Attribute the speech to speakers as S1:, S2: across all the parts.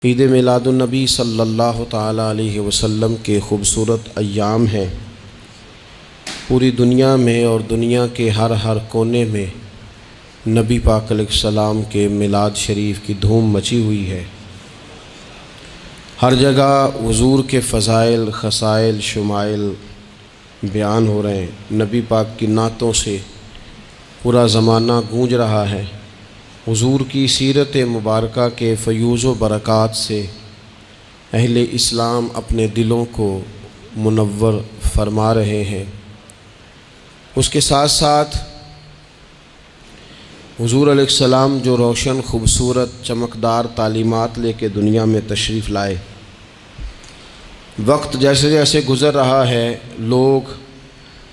S1: عید میلاد النبی صلی اللہ تعالی علیہ وسلم کے خوبصورت ایام ہیں۔ پوری دنیا میں اور دنیا کے ہر کونے میں نبی پاک علیہ السلام کے میلاد شریف کی دھوم مچی ہوئی ہے۔ ہر جگہ حضور کے فضائل، خصائل، شمائل بیان ہو رہے ہیں۔ نبی پاک کی نعتوں سے پورا زمانہ گونج رہا ہے۔ حضور کی سیرت مبارکہ کے فیوز و برکات سے اہل اسلام اپنے دلوں کو منور فرما رہے ہیں۔ اس کے ساتھ ساتھ حضور علیہ السلام جو روشن، خوبصورت، چمکدار تعلیمات لے کے دنیا میں تشریف لائے، وقت جیسے جیسے گزر رہا ہے لوگ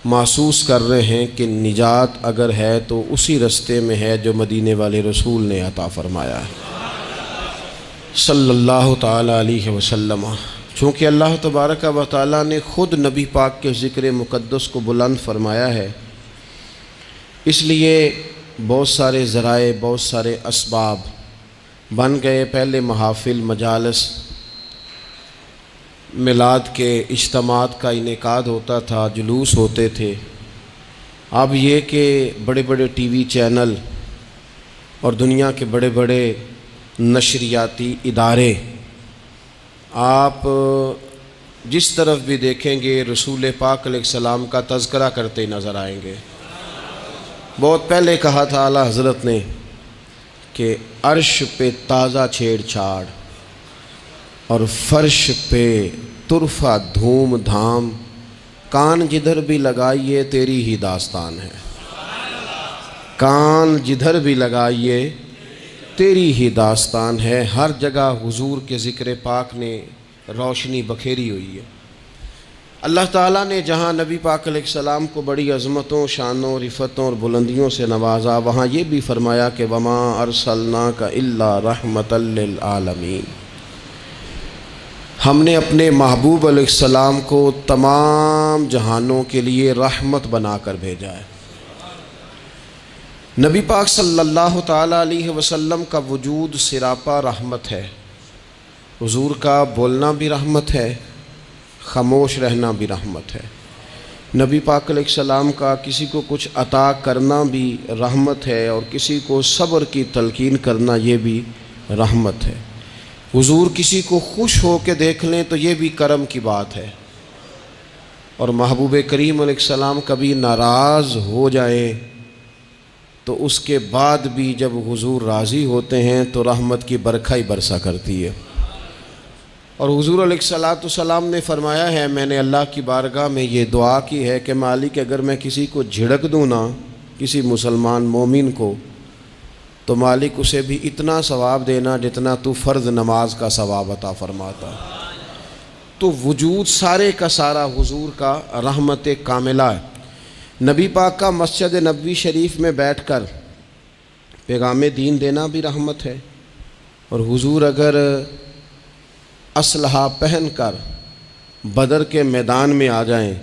S1: محسوس کر رہے ہیں کہ نجات اگر ہے تو اسی رستے میں ہے جو مدینے والے رسول نے عطا فرمایا ہے صلی اللہ تعالی علیہ وسلم۔ چونکہ اللہ تبارک و تعالی نے خود نبی پاک کے ذکر مقدس کو بلند فرمایا ہے، اس لیے بہت سارے ذرائع، بہت سارے اسباب بن گئے۔ پہلے محافل، مجالس، میلاد کے اجتماعات کا انعقاد ہوتا تھا، جلوس ہوتے تھے۔ اب یہ کہ بڑے بڑے ٹی وی چینل اور دنیا کے بڑے بڑے نشریاتی ادارے، آپ جس طرف بھی دیکھیں گے رسول پاک علیہ السلام کا تذکرہ کرتے نظر آئیں گے۔ بہت پہلے کہا تھا اعلیٰ حضرت نے کہ عرش پہ تازہ چھیڑ چھاڑ اور فرش پہ طرفہ دھوم دھام، کان جدھر بھی لگائیے تیری ہی داستان ہے۔ کان جدھر بھی لگائیے تیری ہی داستان ہے۔ ہر جگہ حضور کے ذکر پاک نے روشنی بکھیری ہوئی ہے۔ اللہ تعالیٰ نے جہاں نبی پاک علیہ السلام کو بڑی عظمتوں، شانوں، رفتوں اور بلندیوں سے نوازا، وہاں یہ بھی فرمایا کہ وما ارسلناک الا رحمۃ للعالمین، ہم نے اپنے محبوب علیہ السلام کو تمام جہانوں کے لیے رحمت بنا کر بھیجا ہے۔ نبی پاک صلی اللہ تعالی علیہ وسلم کا وجود سراپا رحمت ہے۔ حضور کا بولنا بھی رحمت ہے، خاموش رہنا بھی رحمت ہے۔ نبی پاک علیہ السلام کا کسی کو کچھ عطا کرنا بھی رحمت ہے، اور کسی کو صبر کی تلقین کرنا یہ بھی رحمت ہے۔ حضور کسی کو خوش ہو کے دیکھ لیں تو یہ بھی کرم کی بات ہے، اور محبوب کریم علیہ السلام کبھی ناراض ہو جائیں تو اس کے بعد بھی جب حضور راضی ہوتے ہیں تو رحمت کی برکھا ہی برسا کرتی ہے۔ اور حضور علیہ السلام نے فرمایا ہے، میں نے اللہ کی بارگاہ میں یہ دعا کی ہے کہ مالک اگر میں کسی کو جھڑک دوں نا، کسی مسلمان مومن کو، تو مالک اسے بھی اتنا ثواب دینا جتنا تو فرض نماز کا ثواب عطا فرماتا۔ تو وجود سارے کا سارا حضور کا رحمت کاملہ ہے۔ نبی پاک کا مسجد نبوی شریف میں بیٹھ کر پیغام دین دینا بھی رحمت ہے، اور حضور اگر اسلحہ پہن کر بدر کے میدان میں آ جائیں،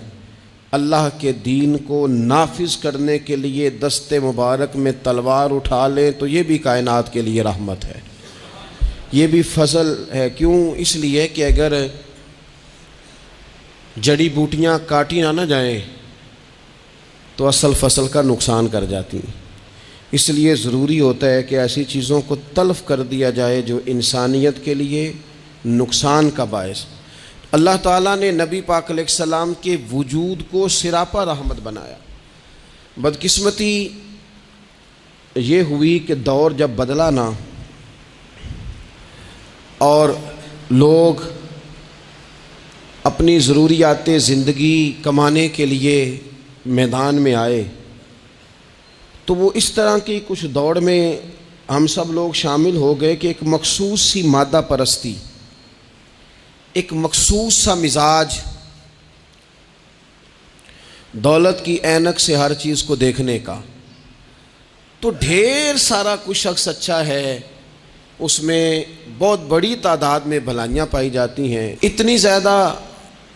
S1: اللہ کے دین کو نافذ کرنے کے لیے دست مبارک میں تلوار اٹھا لیں، تو یہ بھی کائنات کے لیے رحمت ہے، یہ بھی فضل ہے۔ کیوں؟ اس لیے کہ اگر جڑی بوٹیاں کاٹی نہ جائیں تو اصل فصل کا نقصان کر جاتی ہیں۔ اس لیے ضروری ہوتا ہے کہ ایسی چیزوں کو تلف کر دیا جائے جو انسانیت کے لیے نقصان کا باعث۔ اللہ تعالیٰ نے نبی پاک علیہ السلام کے وجود کو سراپا رحمت بنایا۔ بدقسمتی یہ ہوئی کہ دور جب بدلا نا، اور لوگ اپنی ضروریات زندگی کمانے کے لیے میدان میں آئے، تو وہ اس طرح کی کچھ دوڑ میں ہم سب لوگ شامل ہو گئے کہ ایک مخصوص سی مادہ پرستی، ایک مخصوص سا مزاج، دولت کی اینک سے ہر چیز کو دیکھنے کا، تو ڈھیر سارا کچھ شخص اچھا ہے، اس میں بہت بڑی تعداد میں بھلائیاں پائی جاتی ہیں، اتنی زیادہ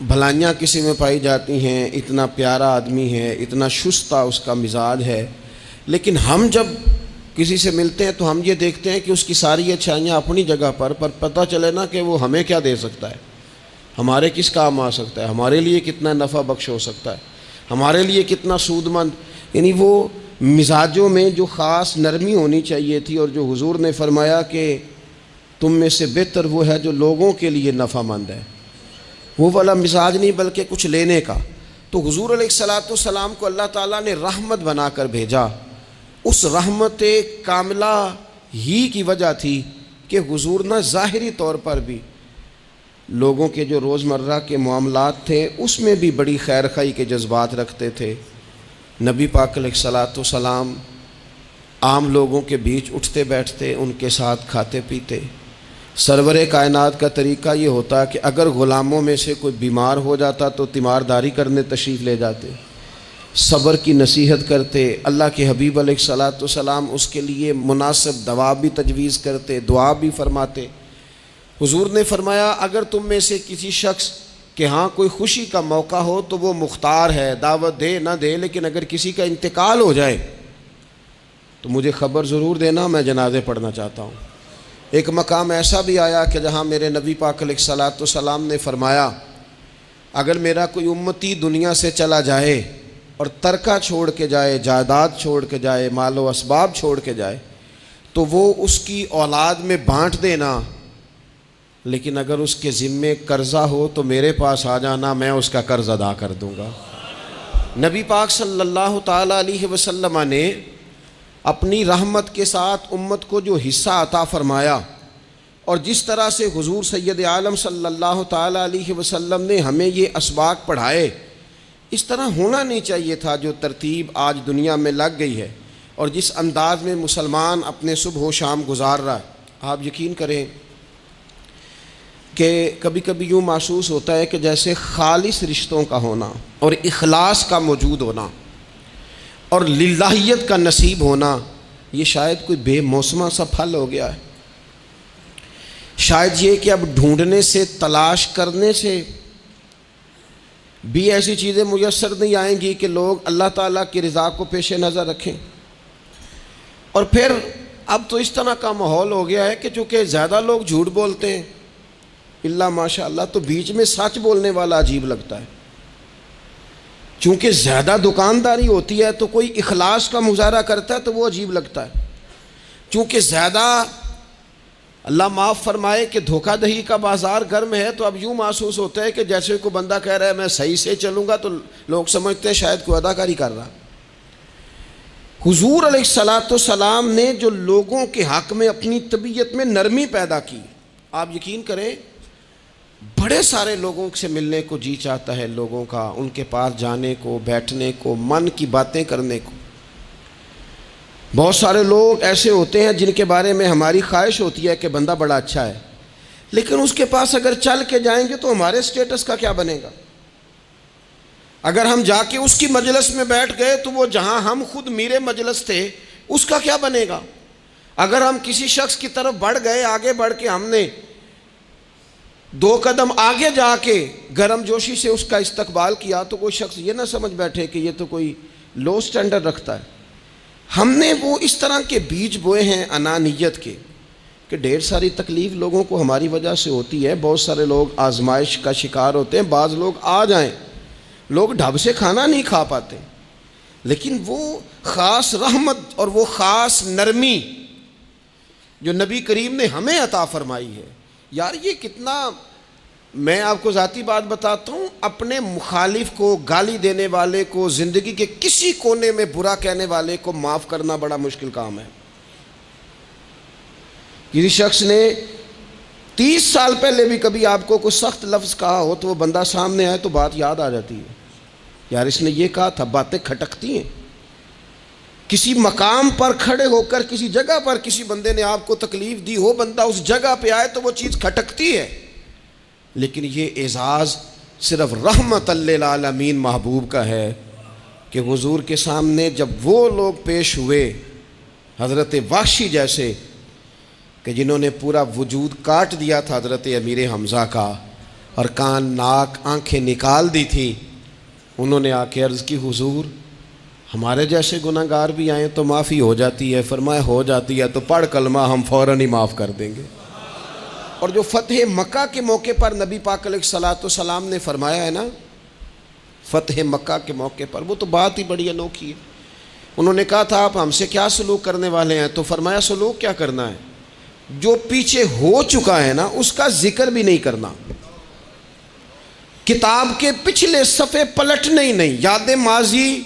S1: بھلائیاں کسی میں پائی جاتی ہیں، اتنا پیارا آدمی ہے، اتنا شستہ اس کا مزاج ہے، لیکن ہم جب کسی سے ملتے ہیں تو ہم یہ دیکھتے ہیں کہ اس کی ساری اچھائیاں اپنی جگہ پر پتہ چلے نا کہ وہ ہمیں کیا دے سکتا ہے، ہمارے کس کام آ سکتا ہے، ہمارے لیے کتنا نفع بخش ہو سکتا ہے، ہمارے لیے کتنا سود مند. یعنی وہ مزاجوں میں جو خاص نرمی ہونی چاہیے تھی، اور جو حضور نے فرمایا کہ تم میں سے بہتر وہ ہے جو لوگوں کے لیے نفع مند ہے، وہ والا مزاج نہیں بلکہ کچھ لینے کا. تو حضور علیہ الصلوۃ والسلام کو اللہ تعالیٰ نے رحمت بنا کر بھیجا. اس رحمت کاملہ ہی کی وجہ تھی کہ حضور نہ ظاہری طور پر بھی لوگوں کے جو روزمرہ کے معاملات تھے اس میں بھی بڑی خیر خواہی کے جذبات رکھتے تھے. نبی پاک علیہ الصلوۃ والسلام عام لوگوں کے بیچ اٹھتے بیٹھتے، ان کے ساتھ کھاتے پیتے. سرور کائنات کا طریقہ یہ ہوتا کہ اگر غلاموں میں سے کوئی بیمار ہو جاتا تو تیمارداری کرنے تشریف لے جاتے، صبر کی نصیحت کرتے. اللہ کے حبیب علیہ الصلوۃ والسلام اس کے لیے مناسب دوا بھی تجویز کرتے، دعا بھی فرماتے. حضور نے فرمایا اگر تم میں سے کسی شخص کہ ہاں کوئی خوشی کا موقع ہو تو وہ مختار ہے، دعوت دے نہ دے، لیکن اگر کسی کا انتقال ہو جائے تو مجھے خبر ضرور دینا، میں جنازے پڑھنا چاہتا ہوں. ایک مقام ایسا بھی آیا کہ جہاں میرے نبی پاک علیہ الصلوۃ والسلام نے فرمایا اگر میرا کوئی امتی دنیا سے چلا جائے اور ترکہ چھوڑ کے جائے، جائیداد چھوڑ کے جائے، مال و اسباب چھوڑ کے جائے تو وہ اس کی اولاد میں بانٹ دینا، لیکن اگر اس کے ذمے قرضہ ہو تو میرے پاس آ جانا، میں اس کا قرض ادا کر دوں گا. نبی پاک صلی اللہ تعالیٰ علیہ وسلم نے اپنی رحمت کے ساتھ امت کو جو حصہ عطا فرمایا، اور جس طرح سے حضور سید عالم صلی اللہ تعالیٰ علیہ وسلم نے ہمیں یہ اسباق پڑھائے، اس طرح ہونا نہیں چاہیے تھا. جو ترتیب آج دنیا میں لگ گئی ہے اور جس انداز میں مسلمان اپنے صبح و شام گزار رہا ہے، آپ یقین کریں کہ کبھی کبھی یوں محسوس ہوتا ہے کہ جیسے خالص رشتوں کا ہونا اور اخلاص کا موجود ہونا اور للہیت کا نصیب ہونا یہ شاید کوئی بے موسمہ سا پھل ہو گیا ہے. شاید یہ کہ اب ڈھونڈنے سے، تلاش کرنے سے بھی ایسی چیزیں میسر نہیں آئیں گی کہ لوگ اللہ تعالیٰ کی رضا کو پیش نظر رکھیں. اور پھر اب تو اس طرح کا ماحول ہو گیا ہے کہ چونکہ زیادہ لوگ جھوٹ بولتے ہیں اللہ ماشاء اللہ، تو بیچ میں سچ بولنے والا عجیب لگتا ہے. چونکہ زیادہ دکانداری ہوتی ہے تو کوئی اخلاص کا مظاہرہ کرتا ہے تو وہ عجیب لگتا ہے. چونکہ زیادہ اللہ معاف فرمائے کہ دھوکہ دہی کا بازار گرم ہے تو اب یوں محسوس ہوتا ہے کہ جیسے کوئی بندہ کہہ رہا ہے میں صحیح سے چلوں گا تو لوگ سمجھتے ہیں شاید کوئی اداکاری کر رہا. حضور علیہ الصلوۃ والسلام نے جو لوگوں کے حق میں اپنی طبیعت میں نرمی پیدا کی، آپ یقین کریں بڑے سارے لوگوں سے ملنے کو جی چاہتا ہے لوگوں کا، ان کے پاس جانے کو، بیٹھنے کو، من کی باتیں کرنے کو. بہت سارے لوگ ایسے ہوتے ہیں جن کے بارے میں ہماری خواہش ہوتی ہے کہ بندہ بڑا اچھا ہے، لیکن اس کے پاس اگر چل کے جائیں گے تو ہمارے سٹیٹس کا کیا بنے گا؟ اگر ہم جا کے اس کی مجلس میں بیٹھ گئے تو وہ جہاں ہم خود میرے مجلس تھے اس کا کیا بنے گا؟ اگر ہم کسی شخص کی طرف بڑھ گئے، آگے بڑھ کے ہم نے 2 قدم آگے جا کے گرم جوشی سے اس کا استقبال کیا تو کوئی شخص یہ نہ سمجھ بیٹھے کہ یہ تو کوئی لو سٹینڈرڈ رکھتا ہے. ہم نے وہ اس طرح کے بیج بوئے ہیں انانیت کے کہ ڈھیر ساری تکلیف لوگوں کو ہماری وجہ سے ہوتی ہے. بہت سارے لوگ آزمائش کا شکار ہوتے ہیں. بعض لوگ آ جائیں، لوگ ڈھب سے کھانا نہیں کھا پاتے، لیکن وہ خاص رحمت اور وہ خاص نرمی جو نبی کریم نے ہمیں عطا فرمائی ہے، یار یہ کتنا. میں آپ کو ذاتی بات بتاتا ہوں، اپنے مخالف کو، گالی دینے والے کو، زندگی کے کسی کونے میں برا کہنے والے کو معاف کرنا بڑا مشکل کام ہے. کسی شخص نے 30 سال پہلے بھی کبھی آپ کو کوئی سخت لفظ کہا ہو تو وہ بندہ سامنے آئے تو بات یاد آ جاتی ہے، یار اس نے یہ کہا تھا. باتیں کھٹکتی ہیں. کسی مقام پر کھڑے ہو کر کسی جگہ پر کسی بندے نے آپ کو تکلیف دی ہو، بندہ اس جگہ پہ آئے تو وہ چیز کھٹکتی ہے. لیکن یہ اعزاز صرف رحمت للعالمین محبوب کا ہے کہ حضور کے سامنے جب وہ لوگ پیش ہوئے حضرت وحشی جیسے کہ جنہوں نے پورا وجود کاٹ دیا تھا حضرت امیر حمزہ کا اور کان ناک آنکھیں نکال دی تھی، انہوں نے آ کے عرض کی حضور ہمارے جیسے گناہ گار بھی آئیں تو معافی ہو جاتی ہے. فرمایا ہو جاتی ہے تو پڑھ کلمہ ہم فوراً ہی معاف کر دیں گے. اور جو فتح مکہ کے موقع پر نبی پاک علیہ الصلوۃ والسلام نے فرمایا ہے نا، فتح مکہ کے موقع پر، وہ تو بات ہی بڑی انوکھی ہے. انہوں نے کہا تھا آپ ہم سے کیا سلوک کرنے والے ہیں؟ تو فرمایا سلوک کیا کرنا ہے؟ جو پیچھے ہو چکا ہے نا اس کا ذکر بھی نہیں کرنا، کتاب کے پچھلے صفحے پلٹنے ہی نہیں، یاد ماضی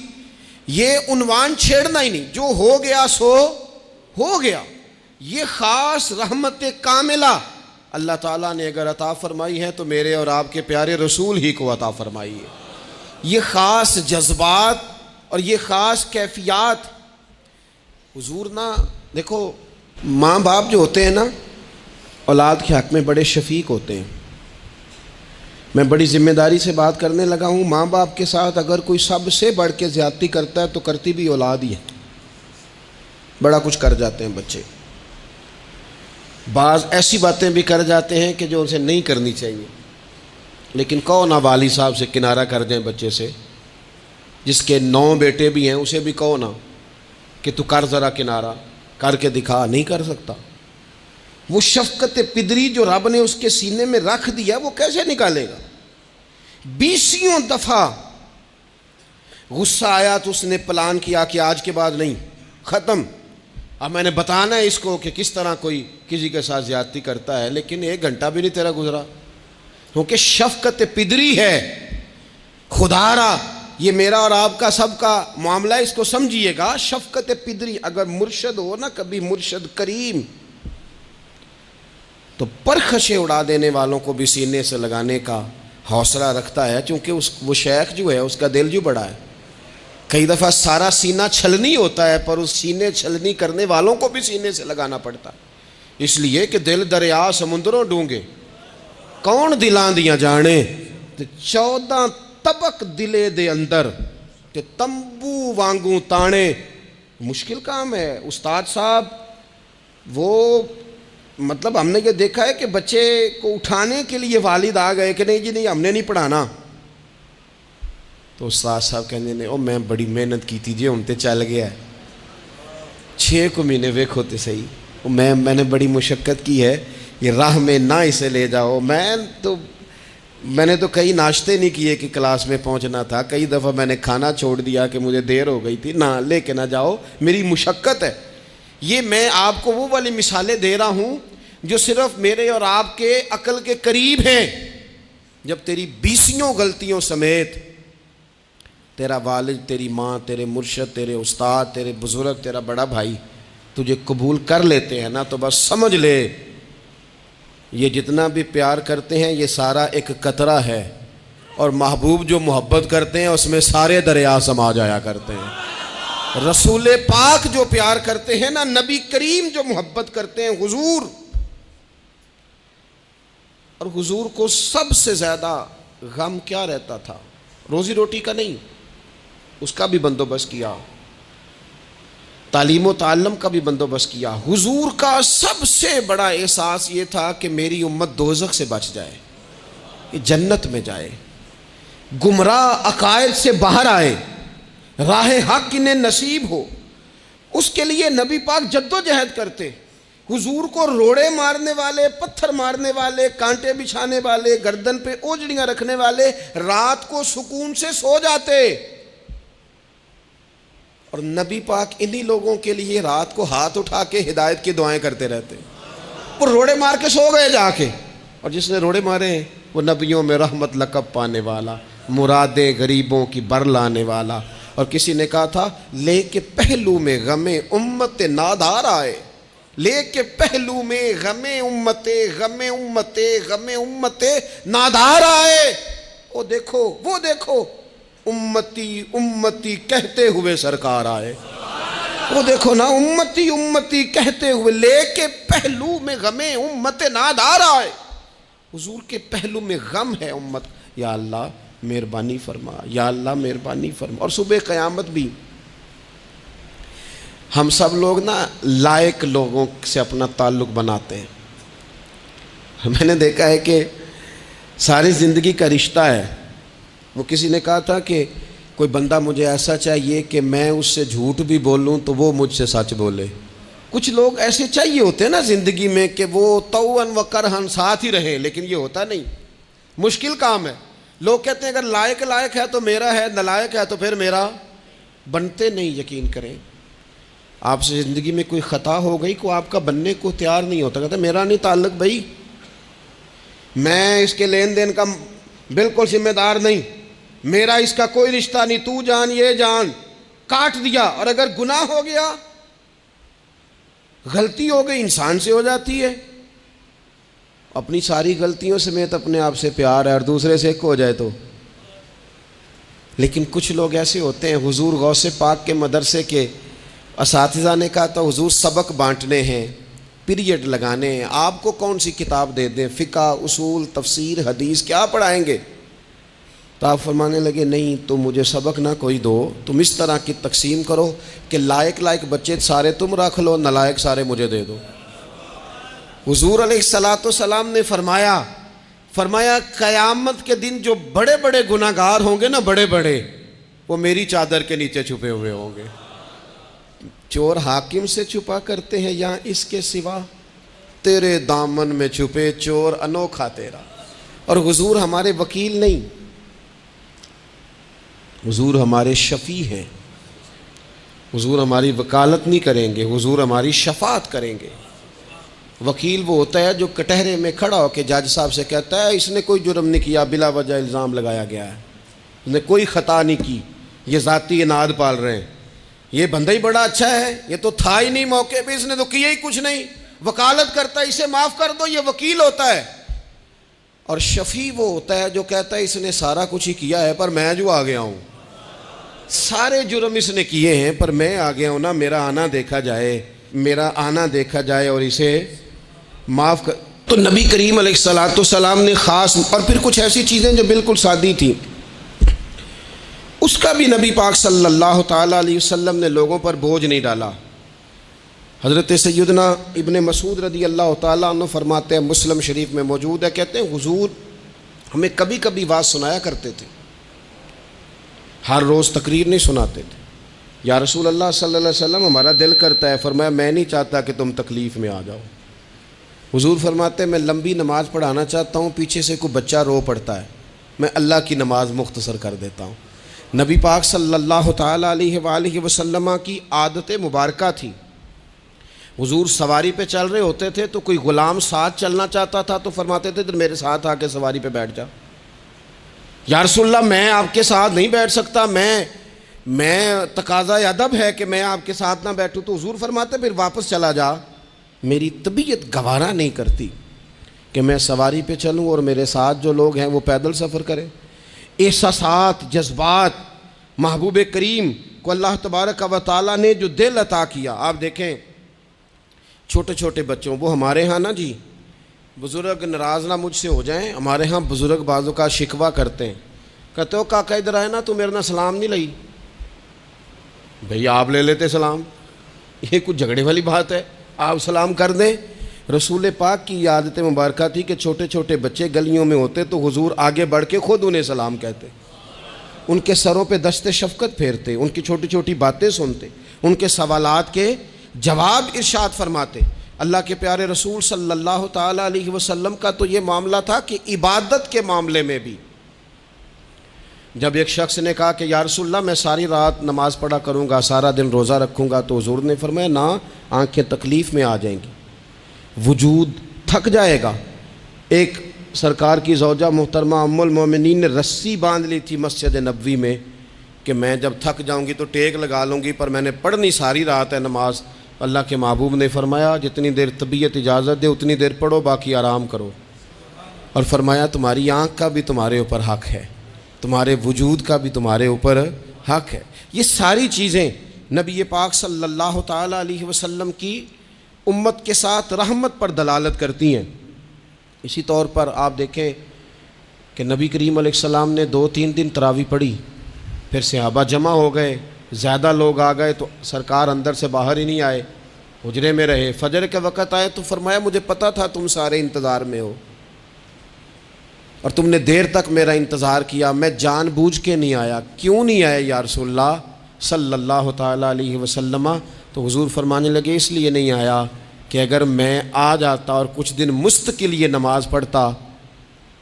S1: یہ عنوان چھیڑنا ہی نہیں. جو ہو گیا سو ہو گیا. یہ خاص رحمت کاملہ اللہ تعالیٰ نے اگر عطا فرمائی ہے تو میرے اور آپ کے پیارے رسول ہی کو عطا فرمائی ہے. یہ خاص جذبات اور یہ خاص کیفیات حضور نا، دیکھو ماں باپ جو ہوتے ہیں نا اولاد کے حق میں بڑے شفیق ہوتے ہیں. میں بڑی ذمہ داری سے بات کرنے لگا ہوں. ماں باپ کے ساتھ اگر کوئی سب سے بڑھ کے زیادتی کرتا ہے تو کرتی بھی اولاد ہی ہے. بڑا کچھ کر جاتے ہیں بچے، بعض ایسی باتیں بھی کر جاتے ہیں کہ جو ان سے نہیں کرنی چاہیے. لیکن کہو نا والد صاحب سے کنارہ کر دیں بچے سے، جس کے 9 بیٹے بھی ہیں اسے بھی کہو نا کہ تو کر ذرا کنارہ کر کے دکھا. نہیں کر سکتا. وہ شفقت پدری جو رب نے اس کے سینے میں رکھ دیا وہ کیسے نکالے گا؟ 20 دفعہ غصہ آیا تو اس نے پلان کیا کہ آج کے بعد نہیں، ختم. اب میں نے بتانا ہے اس کو کہ کس طرح کوئی کسی کے ساتھ زیادتی کرتا ہے، لیکن 1 گھنٹہ بھی نہیں تیرا گزرا، کیونکہ شفقت پدری ہے. خدا را یہ میرا اور آپ کا سب کا معاملہ، اس کو سمجھیے گا. شفقت پدری اگر مرشد ہو نا، کبھی مرشد کریم، تو پرخشیں اڑا دینے والوں کو بھی سینے سے لگانے کا حوصلہ رکھتا ہے، چونکہ وہ شیخ جو ہے اس کا دل جو بڑا ہے. کئی دفعہ سارا سینہ چھلنی ہوتا ہے پر اس سینے چھلنی کرنے والوں کو بھی سینے سے لگانا پڑتا ہے. اس لیے کہ دل دریا سمندروں ڈونگے کون دلاں دیاں جانے، 14 طبق دلے دے اندر تے تمبو وانگوں تانے. مشکل کام ہے استاد صاحب. وہ مطلب ہم نے یہ دیکھا ہے کہ بچے کو اٹھانے کے لیے والد آ گئے کہ نہیں جی نہیں ہم نے نہیں پڑھانا، تو استاد صاحب کہنے نے میں بڑی محنت کی تھی جی ہوں تے چل گیا ہے 6 مہینے ویکھو تے صحیح، میں نے بڑی مشقت کی ہے، یہ راہ میں نہ اسے لے جاؤ. میں نے تو کئی ناشتے نہیں کیے کہ کلاس میں پہنچنا تھا. کئی دفعہ میں نے کھانا چھوڑ دیا کہ مجھے دیر ہو گئی تھی. نہ لے کے نہ جاؤ، میری مشقت ہے. یہ میں آپ کو وہ والی مثالیں دے رہا ہوں جو صرف میرے اور آپ کے عقل کے قریب ہیں. جب تیری 20 غلطیوں سمیت تیرا والد، تیری ماں، تیرے مرشد، تیرے استاد، تیرے بزرگ، تیرا بڑا بھائی تجھے قبول کر لیتے ہیں نا، تو بس سمجھ لے یہ جتنا بھی پیار کرتے ہیں یہ سارا ایک قطرہ ہے، اور محبوب جو محبت کرتے ہیں اس میں سارے دریا سما جایا کرتے ہیں. رسول پاک جو پیار کرتے ہیں نا، نبی کریم جو محبت کرتے ہیں، حضور، اور حضور کو سب سے زیادہ غم کیا رہتا تھا؟ روزی روٹی کا نہیں، اس کا بھی بندوبست کیا، تعلیم و تعلم کا بھی بندوبست کیا. حضور کا سب سے بڑا احساس یہ تھا کہ میری امت دوزخ سے بچ جائے، جنت میں جائے، گمراہ عقائد سے باہر آئے، راہ حق انہیں نصیب ہو. اس کے لیے نبی پاک جد و جہد کرتے. حضور کو روڑے مارنے والے، پتھر مارنے والے، کانٹے بچھانے والے، گردن پہ اوجڑیاں رکھنے والے رات کو سکون سے سو جاتے، اور نبی پاک انہی لوگوں کے لیے رات کو ہاتھ اٹھا کے ہدایت کی دعائیں کرتے رہتے. وہ روڑے مار کے سو گئے جا کے، اور جس نے روڑے مارے ہیں وہ نبیوں میں رحمت لقب پانے والا، مرادیں غریبوں کی بر لانے والا. اور کسی نے کہا تھا لے کے پہلو میں غم امت نادار آئے، لے کے پہلو میں غم امت نادار آئے. وہ دیکھو امتی امتی کہتے ہوئے سرکار آئے. وہ دیکھو نا، امتی امتی کہتے ہوئے لے کے پہلو میں غم امت نادار آئے. حضور کے پہلو میں غم ہے امت. یا اللہ مہربانی فرما، یا اللہ مہربانی فرما. اور صبح قیامت بھی ہم سب لوگ نا لائق لوگوں سے اپنا تعلق بناتے ہیں. میں نے دیکھا ہے کہ ساری زندگی کا رشتہ ہے. وہ کسی نے کہا تھا کہ کوئی بندہ مجھے ایسا چاہیے کہ میں اس سے جھوٹ بھی بولوں تو وہ مجھ سے سچ بولے. کچھ لوگ ایسے چاہیے ہوتے ہیں نا زندگی میں کہ وہ توأن و کرہن ساتھ ہی رہیں، لیکن یہ ہوتا نہیں، مشکل کام ہے. لوگ کہتے ہیں اگر لائق ہے تو میرا ہے، نالائق ہے تو پھر میرا. بنتے نہیں. یقین کریں آپ سے زندگی میں کوئی خطا ہو گئی کو آپ کا بننے کو تیار نہیں ہوتا، کہتا میرا نہیں تعلق بھائی، میں اس کے لین دین کا بالکل ذمہ دار نہیں، میرا اس کا کوئی رشتہ نہیں، تو جان یہ جان، کاٹ دیا. اور اگر گناہ ہو گیا، غلطی ہو گئی، انسان سے ہو جاتی ہے، اپنی ساری غلطیوں سمیت اپنے آپ سے پیار ہے اور دوسرے سے ایک ہو جائے تو. لیکن کچھ لوگ ایسے ہوتے ہیں، حضور غوث پاک کے مدرسے کے اساتذہ نے کہا تھا حضور سبق بانٹنے ہیں، پیریڈ لگانے ہیں، آپ کو کون سی کتاب دے دیں، فقہ، اصول، تفسیر، حدیث کیا پڑھائیں گے؟ تو آپ فرمانے لگے نہیں تو مجھے سبق نہ کوئی دو، تم اس طرح کی تقسیم کرو کہ لائق بچے سارے تم رکھ لو، نالائق سارے مجھے دے دو. حضور علیہ الصلاۃ والسلام نے فرمایا قیامت کے دن جو بڑے بڑے گناہ گار ہوں گے نا، بڑے بڑے، وہ میری چادر کے نیچے چھپے ہوئے ہوں گے. چور حاکم سے چھپا کرتے ہیں یا اس کے سوا، تیرے دامن میں چھپے چور انوکھا تیرا. اور حضور ہمارے وکیل نہیں، حضور ہمارے شفیع ہیں. حضور ہماری وکالت نہیں کریں گے، حضور ہماری شفاعت کریں گے. وکیل وہ ہوتا ہے جو کٹہرے میں کھڑا ہو کے جج صاحب سے کہتا ہے اس نے کوئی جرم نہیں کیا، بلا وجہ الزام لگایا گیا ہے، اس نے کوئی خطا نہیں کی، یہ ذاتی اناد پال رہے ہیں، یہ بندہ ہی بڑا اچھا ہے، یہ تو تھا ہی نہیں موقع پہ، اس نے تو کیا ہی کچھ نہیں، وکالت کرتا ہے اسے معاف کر دو، یہ وکیل ہوتا ہے. اور شفیع وہ ہوتا ہے جو کہتا ہے اس نے سارا کچھ ہی کیا ہے پر میں جو آ گیا ہوں، سارے جرم اس نے کیے ہیں پر میں آ گیا ہوں نا، میرا آنا دیکھا جائے اور اسے معاف کر. تو نبی کریم علیہ الصلاۃ والسلام نے خاص، اور پھر کچھ ایسی چیزیں جو بالکل سادی تھیں اس کا بھی نبی پاک صلی اللہ تعالیٰ علیہ وسلم نے لوگوں پر بوجھ نہیں ڈالا. حضرت سیدنا ابن مسعود رضی اللہ تعالیٰ عنہ فرماتے ہیں، مسلم شریف میں موجود ہے، کہتے ہیں حضور ہمیں کبھی کبھی واز سنایا کرتے تھے، ہر روز تقریر نہیں سناتے تھے. یا رسول اللہ صلی اللہ علیہ وسلم ہمارا دل کرتا ہے. فرمایا میں نہیں چاہتا کہ تم تکلیف میں آ جاؤ. حضور فرماتے ہیں میں لمبی نماز پڑھانا چاہتا ہوں، پیچھے سے کوئی بچہ رو پڑتا ہے، میں اللہ کی نماز مختصر کر دیتا ہوں. نبی پاک صلی اللہ تعالیٰ علیہ وآلہ وسلم کی عادت مبارکہ تھی. حضور سواری پہ چل رہے ہوتے تھے تو کوئی غلام ساتھ چلنا چاہتا تھا تو فرماتے تھے میرے ساتھ آ کے سواری پہ بیٹھ جا. یا رسول اللہ میں آپ کے ساتھ نہیں بیٹھ سکتا، میں تقاضا ادب ہے کہ میں آپ کے ساتھ نہ بیٹھوں. تو حضور فرماتے پھر واپس چلا جا، میری طبیعت گوارا نہیں کرتی کہ میں سواری پہ چلوں اور میرے ساتھ جو لوگ ہیں وہ پیدل سفر کریں. احساسات، جذبات، محبوب کریم کو اللہ تبارک و تعالیٰ نے جو دل عطا کیا. آپ دیکھیں چھوٹے چھوٹے بچوں، وہ ہمارے ہاں نا جی بزرگ ناراض نہ مجھ سے ہو جائیں، ہمارے ہاں بزرگ بعضوں کا شکوہ کرتے ہیں، کہتے ہو کاکا ادھر آئے نا تو میرے نہ سلام نہیں لئی. بھئی آپ لے لیتے سلام، یہ کچھ جھگڑے والی بات ہے؟ آپ سلام کر دیں. رسول پاک کی عادت مبارکہ تھی کہ چھوٹے چھوٹے بچے گلیوں میں ہوتے تو حضور آگے بڑھ کے خود انہیں سلام کہتے، ان کے سروں پہ دست شفقت پھیرتے، ان کی چھوٹی چھوٹی باتیں سنتے، ان کے سوالات کے جواب ارشاد فرماتے. اللہ کے پیارے رسول صلی اللہ تعالیٰ علیہ وسلم کا تو یہ معاملہ تھا کہ عبادت کے معاملے میں بھی جب ایک شخص نے کہا کہ یا رسول اللہ میں ساری رات نماز پڑھا کروں گا، سارا دن روزہ رکھوں گا، تو حضور نے فرمایا نہ، آنکھیں تکلیف میں آ جائیں گی، وجود تھک جائے گا. ایک سرکار کی زوجہ محترمہ ام المومنین نے رسی باندھ لی تھی مسجد نبوی میں کہ میں جب تھک جاؤں گی تو ٹیک لگا لوں گی، پر میں نے پڑھنی ساری رات ہے نماز. اللہ کے محبوب نے فرمایا جتنی دیر طبیعت اجازت دے اتنی دیر پڑھو، باقی آرام کرو. اور فرمایا تمہاری آنکھ کا بھی تمہارے اوپر حق ہے، تمہارے وجود کا بھی تمہارے اوپر حق ہے. یہ ساری چیزیں نبی پاک صلی اللہ تعالیٰ علیہ وسلم کی امت کے ساتھ رحمت پر دلالت کرتی ہیں. اسی طور پر آپ دیکھیں کہ نبی کریم علیہ السلام نے 2-3 دن تراویح پڑھی، پھر صحابہ جمع ہو گئے، زیادہ لوگ آ گئے تو سرکار اندر سے باہر ہی نہیں آئے، حجرے میں رہے. فجر کے وقت آئے تو فرمایا مجھے پتہ تھا تم سارے انتظار میں ہو، اور تم نے دیر تک میرا انتظار کیا، میں جان بوجھ کے نہیں آیا۔ کیوں نہیں آیا یا رسول اللہ صلی اللہ تعالیٰ علیہ وسلم؟ تو حضور فرمانے لگے اس لیے نہیں آیا کہ اگر میں آ جاتا اور کچھ دن مستقل یہ نماز پڑھتا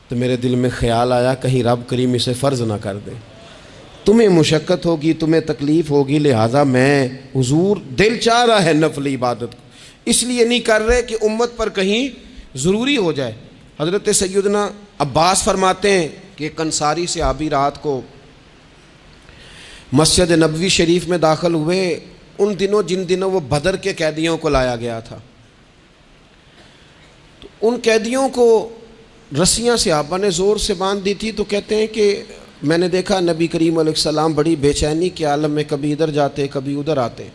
S1: تو میرے دل میں خیال آیا کہیں رب کریم اسے فرض نہ کر دے، تمہیں مشقت ہوگی، تمہیں تکلیف ہوگی، لہٰذا میں حضور دل چاہ رہا ہے نفل عبادت کو، اس لیے نہیں کر رہے کہ امت پر کہیں ضروری ہو جائے۔ حضرت سیدنا عباس فرماتے ہیں کہ ایک انصاری صحابی رات کو مسجد نبوی شریف میں داخل ہوئے، ان دنوں جن دنوں وہ بدر کے قیدیوں کو لایا گیا تھا، تو ان قیدیوں کو رسیاں صحابہ نے زور سے باندھ دی تھی، تو کہتے ہیں کہ میں نے دیکھا نبی کریم علیہ السلام بڑی بے چینی کے عالم میں کبھی ادھر جاتے کبھی ادھر آتے۔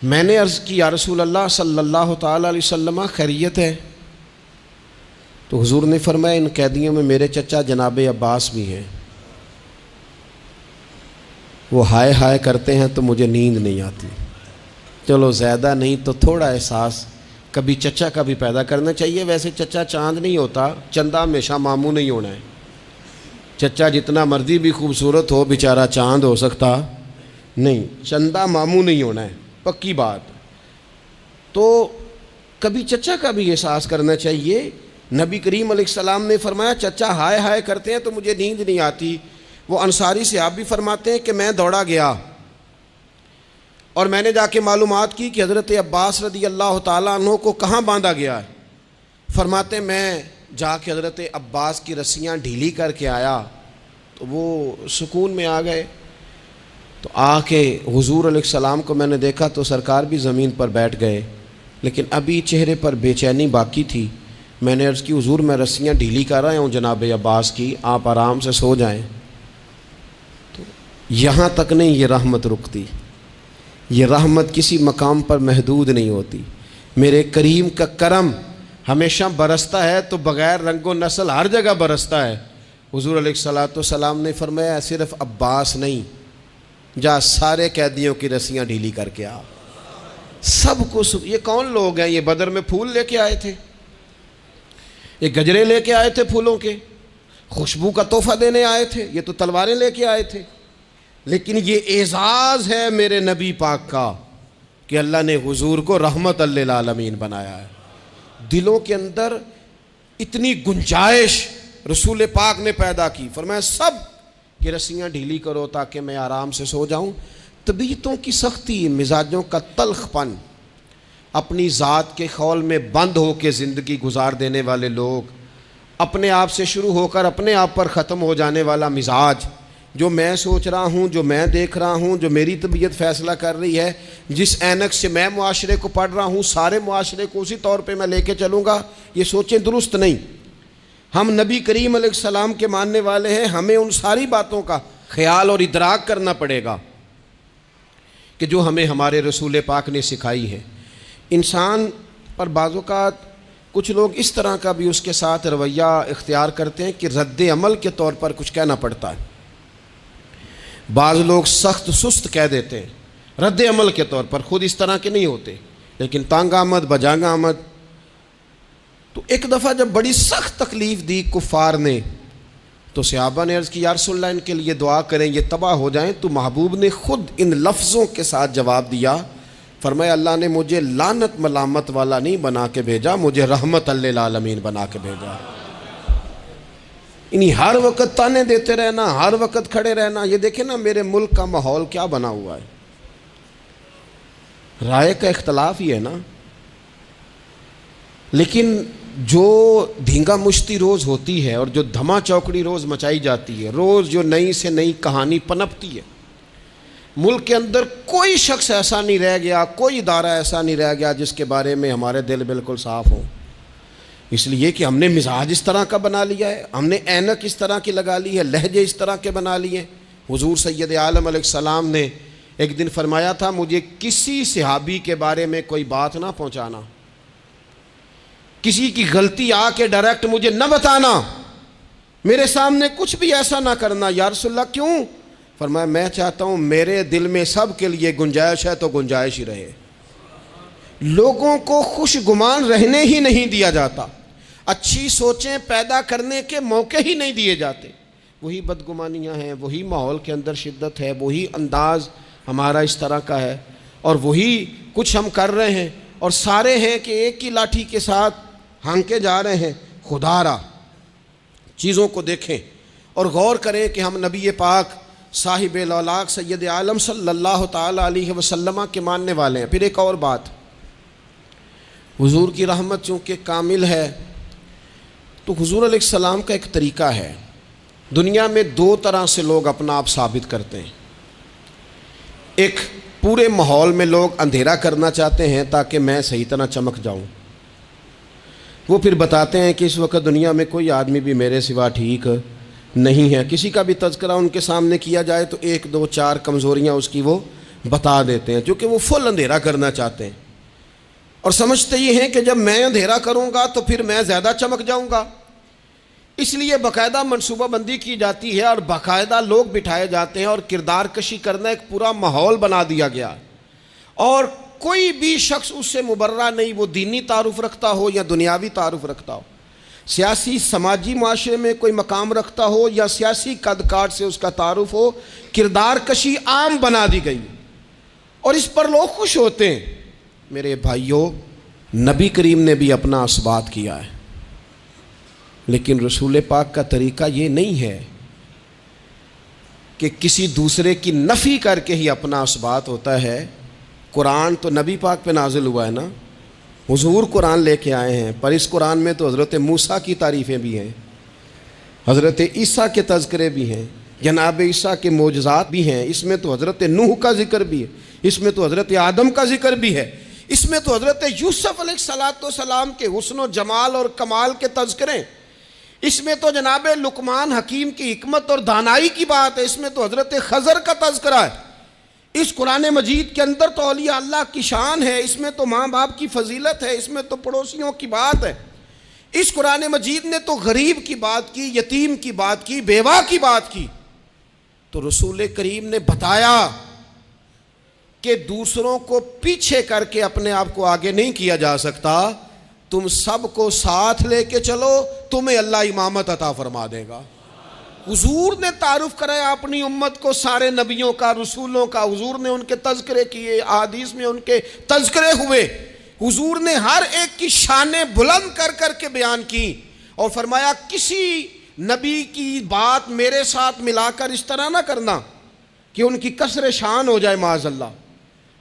S1: میں نے عرض کی یا رسول اللہ صلی اللہ تعالیٰ علیہ وسلم خیریت ہے؟ تو حضور نے فرمایا ان قیدیوں میں میرے چچا جناب عباس بھی ہیں، وہ ہائے ہائے کرتے ہیں تو مجھے نیند نہیں آتی۔ چلو زیادہ نہیں تو تھوڑا احساس کبھی چچا کا بھی پیدا کرنا چاہیے۔ ویسے چچا چاند نہیں ہوتا، چندہ ہمیشہ ماموں نہیں ہونا ہے۔ چچا جتنا مرضی بھی خوبصورت ہو بیچارہ چاند ہو سکتا نہیں، چندہ ماموں نہیں ہونا ہے، پکی بات۔ تو کبھی چچا کا بھی احساس کرنا چاہیے۔ نبی کریم علیہ السلام نے فرمایا چچا ہائے ہائے کرتے ہیں تو مجھے نیند نہیں آتی۔ وہ انصاری صحابی فرماتے ہیں کہ میں دوڑا گیا اور میں نے جا کے معلومات کی کہ حضرت عباس رضی اللہ تعالیٰ عنہ کو کہاں باندھا گیا ہے۔ فرماتے ہیں میں جا کے حضرت عباس کی رسیاں ڈھیلی کر کے آیا تو وہ سکون میں آ گئے۔ تو آ کے حضور علیہ السلام کو میں نے دیکھا تو سرکار بھی زمین پر بیٹھ گئے، لیکن ابھی چہرے پر بے چینی باقی تھی۔ میں نے عرض کی حضور میں رسیاں ڈھیلی کر رہا ہوں جناب عباس کی، آپ آرام سے سو جائیں۔ تو یہاں تک نہیں یہ رحمت رکتی، یہ رحمت کسی مقام پر محدود نہیں ہوتی۔ میرے کریم کا کرم ہمیشہ برستا ہے تو بغیر رنگ و نسل ہر جگہ برستا ہے۔ حضور علیہ الصلوۃ والسلام نے فرمایا صرف عباس نہیں، جا سارے قیدیوں کی رسیاں ڈھیلی کر کے آ، سب کو یہ کون لوگ ہیں؟ یہ بدر میں پھول لے کے آئے تھے، یہ گجرے لے کے آئے تھے پھولوں کے، خوشبو کا تحفہ دینے آئے تھے، یہ تو تلواریں لے کے آئے تھے۔ لیکن یہ اعزاز ہے میرے نبی پاک کا کہ اللہ نے حضور کو رحمت للعالمین بنایا ہے۔ دلوں کے اندر اتنی گنجائش رسول پاک نے پیدا کی، فرمایا سب کہ رسیاں ڈھیلی کرو تاکہ میں آرام سے سو جاؤں۔ طبیعتوں کی سختی، مزاجوں کا تلخ پن، اپنی ذات کے خول میں بند ہو کے زندگی گزار دینے والے لوگ، اپنے آپ سے شروع ہو کر اپنے آپ پر ختم ہو جانے والا مزاج، جو میں سوچ رہا ہوں، جو میں دیکھ رہا ہوں، جو میری طبیعت فیصلہ کر رہی ہے، جس اینک سے میں معاشرے کو پڑھ رہا ہوں سارے معاشرے کو اسی طور پہ میں لے کے چلوں گا، یہ سوچیں درست نہیں۔ ہم نبی کریم علیہ السلام کے ماننے والے ہیں، ہمیں ان ساری باتوں کا خیال اور ادراک کرنا پڑے گا کہ جو ہمیں ہمارے رسول پاک نے سکھائی ہے۔ انسان پر بعض اوقات کچھ لوگ اس طرح کا بھی اس کے ساتھ رویہ اختیار کرتے ہیں کہ رد عمل کے طور پر کچھ کہنا پڑتا ہے۔ بعض لوگ سخت سست کہہ دیتے ہیں رد عمل کے طور پر، خود اس طرح کے نہیں ہوتے، لیکن تانگ آمد بجانگ آمد۔ تو ایک دفعہ جب بڑی سخت تکلیف دی کفار نے تو صحابہ نے عرض کی یا رسول اللہ ان کے لیے دعا کریں یہ تباہ ہو جائیں۔ تو محبوب نے خود ان لفظوں کے ساتھ جواب دیا، فرمایا اللہ نے مجھے لعنت ملامت والا نہیں بنا کے بھیجا، مجھے رحمت للعالمین بنا کے بھیجا۔ انہیں ہر وقت تانے دیتے رہنا، ہر وقت کھڑے رہنا، یہ دیکھیں نا میرے ملک کا ماحول کیا بنا ہوا ہے، رائے کا اختلاف ہی ہے نا، لیکن جو دھینگا مشتی روز ہوتی ہے اور جو دھما چوکڑی روز مچائی جاتی ہے، روز جو نئی سے نئی کہانی پنپتی ہے، ملک کے اندر کوئی شخص ایسا نہیں رہ گیا، کوئی ادارہ ایسا نہیں رہ گیا جس کے بارے میں ہمارے دل بالکل صاف ہوں۔ اس لیے کہ ہم نے مزاج اس طرح کا بنا لیا ہے، ہم نے اینک اس طرح کی لگا لی ہے، لہجے اس طرح کے بنا لیے۔ حضور سید عالم علیہ السلام نے ایک دن فرمایا تھا مجھے کسی صحابی کے بارے میں کوئی بات نہ پہنچانا، کسی کی غلطی آ کے ڈائریکٹ مجھے نہ بتانا، میرے سامنے کچھ بھی ایسا نہ کرنا۔ یا رسول اللہ کیوں؟ فرمایا میں چاہتا ہوں میرے دل میں سب کے لیے گنجائش ہے تو گنجائش ہی رہے، لوگوں کو خوش گمان رہنے ہی نہیں دیا جاتا۔ اچھی سوچیں پیدا کرنے کے موقع ہی نہیں دیے جاتے. وہی بدگمانیاں ہیں، وہی ماحول کے اندر شدت ہے، وہی انداز ہمارا اس طرح کا ہے، اور وہی کچھ ہم کر رہے ہیں، اور سارے ہیں کہ ایک ہی لاٹھی کے ساتھ ہانکے جا رہے ہیں. خدا را چیزوں کو دیکھیں اور غور کریں کہ ہم نبی پاک صاحب الاولاق سید عالم صلی اللہ تعالیٰ علیہ وسلم کے ماننے والے ہیں. پھر ایک اور بات، حضور کی رحمت چونکہ کامل ہے تو حضور علیہ السلام کا ایک طریقہ ہے. دنیا میں دو طرح سے لوگ اپنا آپ ثابت کرتے ہیں. ایک پورے ماحول میں لوگ اندھیرا کرنا چاہتے ہیں تاکہ میں صحیح طرح چمک جاؤں. وہ پھر بتاتے ہیں کہ اس وقت دنیا میں کوئی آدمی بھی میرے سوا ٹھیک نہیں ہے. کسی کا بھی تذکرہ ان کے سامنے کیا جائے تو ایک دو چار کمزوریاں اس کی وہ بتا دیتے ہیں، کیونکہ وہ فل اندھیرا کرنا چاہتے ہیں اور سمجھتے یہ ہیں کہ جب میں اندھیرا کروں گا تو پھر میں زیادہ چمک جاؤں گا. اس لیے باقاعدہ منصوبہ بندی کی جاتی ہے اور باقاعدہ لوگ بٹھائے جاتے ہیں اور کردار کشی کرنا ایک پورا ماحول بنا دیا گیا، اور کوئی بھی شخص اس سے مبرہ نہیں، وہ دینی تعارف رکھتا ہو یا دنیاوی تعارف رکھتا ہو، سیاسی سماجی معاشرے میں کوئی مقام رکھتا ہو یا سیاسی قد کاٹ سے اس کا تعارف ہو. کردار کشی عام بنا دی گئی اور اس پر لوگ خوش ہوتے ہیں. میرے بھائیوں، نبی کریم نے بھی اپنا اثبات کیا ہے، لیکن رسول پاک کا طریقہ یہ نہیں ہے کہ کسی دوسرے کی نفی کر کے ہی اپنا اثبات ہوتا ہے. قرآن تو نبی پاک پہ نازل ہوا ہے نا، حضور قرآن لے کے آئے ہیں، پر اس قرآن میں تو حضرت موسیٰ کی تعریفیں بھی ہیں، حضرت عیسیٰ کے تذکرے بھی ہیں، جناب عیسیٰ کے معجزات بھی ہیں. اس میں تو حضرت نوح کا ذکر بھی ہے، اس میں تو حضرت آدم کا ذکر بھی ہے، اس میں تو حضرت یوسف علیہ السلام کے حسن و جمال اور کمال کے تذکرے، اس میں تو جناب لقمان حکیم کی حکمت اور دانائی کی بات ہے، اس میں تو حضرت خضر کا تذکرہ ہے. اس قرآن مجید کے اندر تو اولیاء اللہ کی شان ہے، اس میں تو ماں باپ کی فضیلت ہے، اس میں تو پڑوسیوں کی بات ہے. اس قرآن مجید نے تو غریب کی بات کی، یتیم کی بات کی، بیوہ کی بات کی. تو رسول کریم نے بتایا کہ دوسروں کو پیچھے کر کے اپنے آپ کو آگے نہیں کیا جا سکتا. تم سب کو ساتھ لے کے چلو، تمہیں اللہ امامت عطا فرما دے گا. حضور نے تعارف کرایا اپنی امت کو سارے نبیوں کا، رسولوں کا. حضور نے ان کے تذکرے کیے، احادیث میں ان کے تذکرے ہوئے. حضور نے ہر ایک کی شانیں بلند کر کر کے بیان کی اور فرمایا کسی نبی کی بات میرے ساتھ ملا کر اس طرح نہ کرنا کہ ان کی کسر شان ہو جائے معاذ اللہ.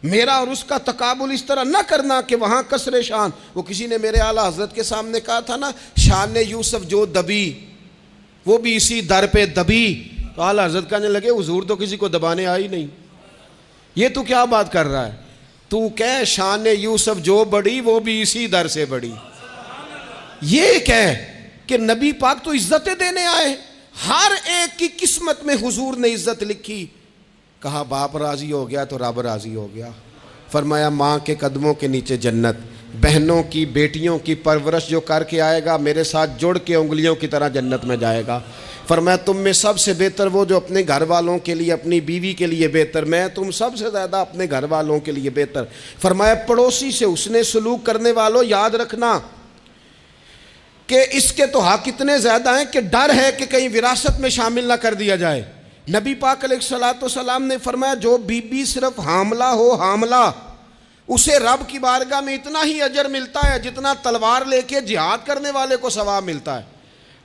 S1: میرا اور اس کا تقابل اس طرح نہ کرنا کہ وہاں کسر شان. وہ کسی نے میرے اعلیٰ حضرت کے سامنے کہا تھا نا، شان یوسف جو دبی وہ بھی اسی در پہ دبی. تو اعلیٰ حضرت کہنے لگے حضور تو کسی کو دبانے آئی نہیں، یہ تو کیا بات کر رہا ہے؟ تو کہہ شان یوسف جو بڑی وہ بھی اسی در سے بڑی. یہ کہہ کہ نبی پاک تو عزتیں دینے آئے، ہر ایک کی قسمت میں حضور نے عزت لکھی. کہا باپ راضی ہو گیا تو رب راضی ہو گیا. فرمایا ماں کے قدموں کے نیچے جنت، بہنوں کی بیٹیوں کی پرورش جو کر کے آئے گا میرے ساتھ جڑ کے انگلیوں کی طرح جنت میں جائے گا. فرمایا تم میں سب سے بہتر وہ جو اپنے گھر والوں کے لیے، اپنی بیوی کے لیے بہتر، میں تم سب سے زیادہ اپنے گھر والوں کے لیے بہتر. فرمایا پڑوسی سے اس نے سلوک کرنے والوں یاد رکھنا کہ اس کے تو حق اتنے زیادہ ہیں کہ ڈر ہے کہ کہیں وراثت میں شامل نہ کر دیا جائے. نبی پاک علیہ السلام نے فرمایا جو بی بی صرف حاملہ ہو، حاملہ، اسے رب کی بارگاہ میں اتنا ہی اجر ملتا ہے جتنا تلوار لے کے جہاد کرنے والے کو ثواب ملتا ہے.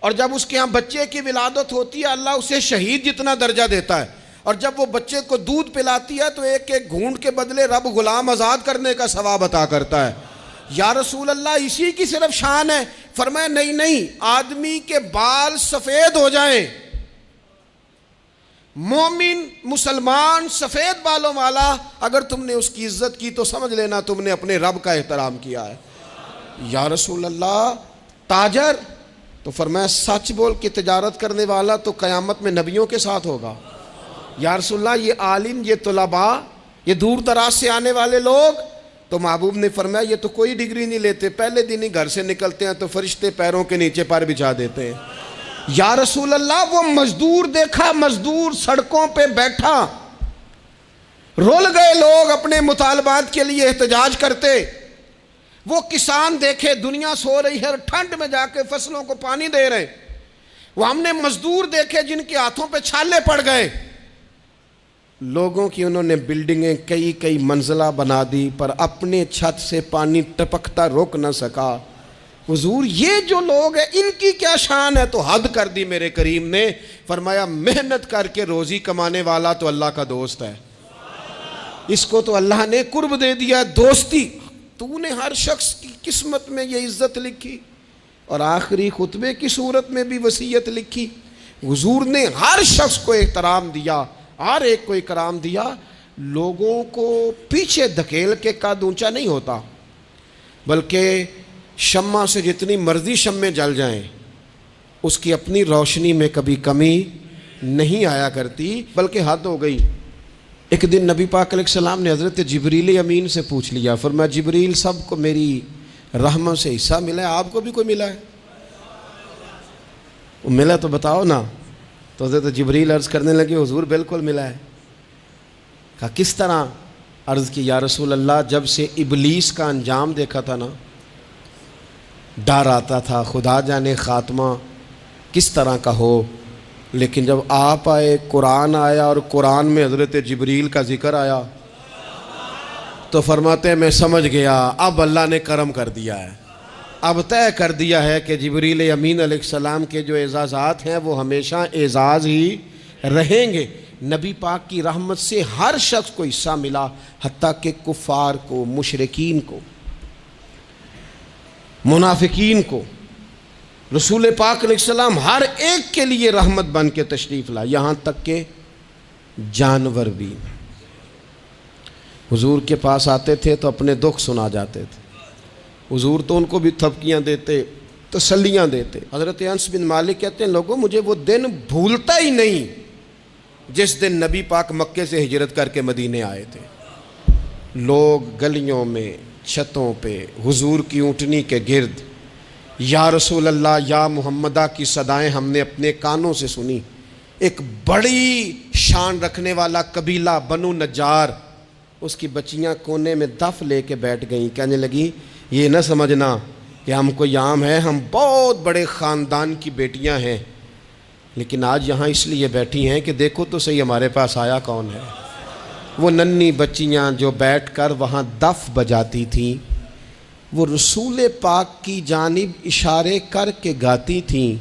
S1: اور جب اس کے ہاں بچے کی ولادت ہوتی ہے اللہ اسے شہید جتنا درجہ دیتا ہے. اور جب وہ بچے کو دودھ پلاتی ہے تو ایک ایک گھونٹ کے بدلے رب غلام آزاد کرنے کا ثواب عطا کرتا ہے. یا رسول اللہ اسی کی صرف شان ہے؟ فرمایا نہیں، آدمی کے بال سفید ہو جائیں، مومن مسلمان سفید بالوں والا، اگر تم نے اس کی عزت کی تو سمجھ لینا تم نے اپنے رب کا احترام کیا ہے. یا رسول اللہ تاجر؟ تو فرمایا سچ بول کے تجارت کرنے والا تو قیامت میں نبیوں کے ساتھ ہوگا. یا رسول اللہ یہ عالم، یہ طلباء، یہ دور دراز سے آنے والے لوگ؟ تو محبوب نے فرمایا یہ تو کوئی ڈگری نہیں لیتے، پہلے دن ہی گھر سے نکلتے ہیں تو فرشتے پیروں کے نیچے پر بچھا دیتے ہیں. یا رسول اللہ وہ مزدور دیکھا، مزدور سڑکوں پہ بیٹھا، رول گئے لوگ اپنے مطالبات کے لیے احتجاج کرتے. وہ کسان دیکھے دنیا سو رہی ہے، ٹھنڈ میں جا کے فصلوں کو پانی دے رہے ہیں۔ وہ ہم نے مزدور دیکھے جن کے ہاتھوں پہ چھالے پڑ گئے، لوگوں کی انہوں نے بلڈنگیں کئی منزلہ بنا دی، پر اپنے چھت سے پانی ٹپکتا روک نہ سکا۔ حضور یہ جو لوگ ہیں ان کی کیا شان ہے؟ تو حد کر دی میرے کریم نے، فرمایا محنت کر کے روزی کمانے والا تو اللہ کا دوست ہے، اس کو تو اللہ نے قرب دے دیا دوستی۔ تو نے ہر شخص کی قسمت میں یہ عزت لکھی، اور آخری خطبے کی صورت میں بھی وصیت لکھی۔ حضور نے ہر شخص کو احترام دیا، ہر ایک کو اکرام دیا۔ لوگوں کو پیچھے دھکیل کے قد اونچا نہیں ہوتا، بلکہ شمع سے جتنی مرضی شمع جل جائیں اس کی اپنی روشنی میں کبھی کمی نہیں آیا کرتی، بلکہ حد ہو گئی۔ ایک دن نبی پاک علیہ السلام نے حضرت جبریل امین سے پوچھ لیا، فرمایا جبریل سب کو میری رحمت سے حصہ ملا ہے، آپ کو بھی کوئی ملا ہے؟ ملا تو بتاؤ نا۔ تو حضرت جبریل عرض کرنے لگے حضور بالکل ملا ہے۔ کہا کس طرح؟ عرض کی یا رسول اللہ جب سے ابلیس کا انجام دیکھا تھا نا، ڈر آتا تھا خدا جانے خاتمہ کس طرح کا ہو، لیکن جب آپ آئے، قرآن آیا اور قرآن میں حضرت جبریل کا ذکر آیا تو فرماتے ہیں میں سمجھ گیا اب اللہ نے کرم کر دیا ہے، اب طے کر دیا ہے کہ جبریل امین علیہ السلام کے جو اعزازات ہیں وہ ہمیشہ اعزاز ہی رہیں گے۔ نبی پاک کی رحمت سے ہر شخص کو حصہ ملا، حتیٰ کہ کفار کو، مشرکین کو، منافقین کو۔ رسول پاک علیہ السلام ہر ایک کے لیے رحمت بن کے تشریف لائے، یہاں تک کہ جانور بھی حضور کے پاس آتے تھے تو اپنے دکھ سنا جاتے تھے، حضور تو ان کو بھی تھپکیاں دیتے، تسلیاں دیتے۔ حضرت انس بن مالک کہتے ہیں لوگوں مجھے وہ دن بھولتا ہی نہیں جس دن نبی پاک مکے سے ہجرت کر کے مدینے آئے تھے۔ لوگ گلیوں میں، چھتوں پہ، حضور کی اونٹنی کے گرد یا رسول اللہ یا محمدہ کی صدائیں ہم نے اپنے کانوں سے سنی۔ ایک بڑی شان رکھنے والا قبیلہ بنو نجار، اس کی بچیاں کونے میں دف لے کے بیٹھ گئیں، کہنے لگی یہ نہ سمجھنا کہ ہم کوئی عام ہیں، ہم بہت بڑے خاندان کی بیٹیاں ہیں، لیکن آج یہاں اس لیے بیٹھی ہیں کہ دیکھو تو صحیح ہمارے پاس آیا کون ہے۔ وہ ننھی بچیاں جو بیٹھ کر وہاں دف بجاتی تھیں، وہ رسول پاک کی جانب اشارے کر کے گاتی تھیں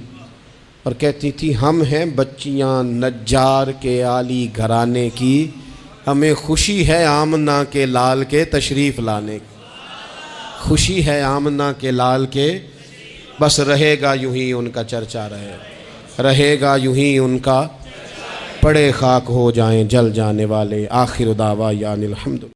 S1: اور کہتی تھی ہم ہیں بچیاں نجار کے عالی گھرانے کی، ہمیں خوشی ہے آمنہ کے لال کے تشریف لانے کی، خوشی ہے آمنہ کے لال کے، بس رہے گا یوں ہی ان کا چرچا رہے گا یوں ہی ان کا، پڑے خاک ہو جائیں جل جانے والے، آخر دعویٰ یعنی الحمد۔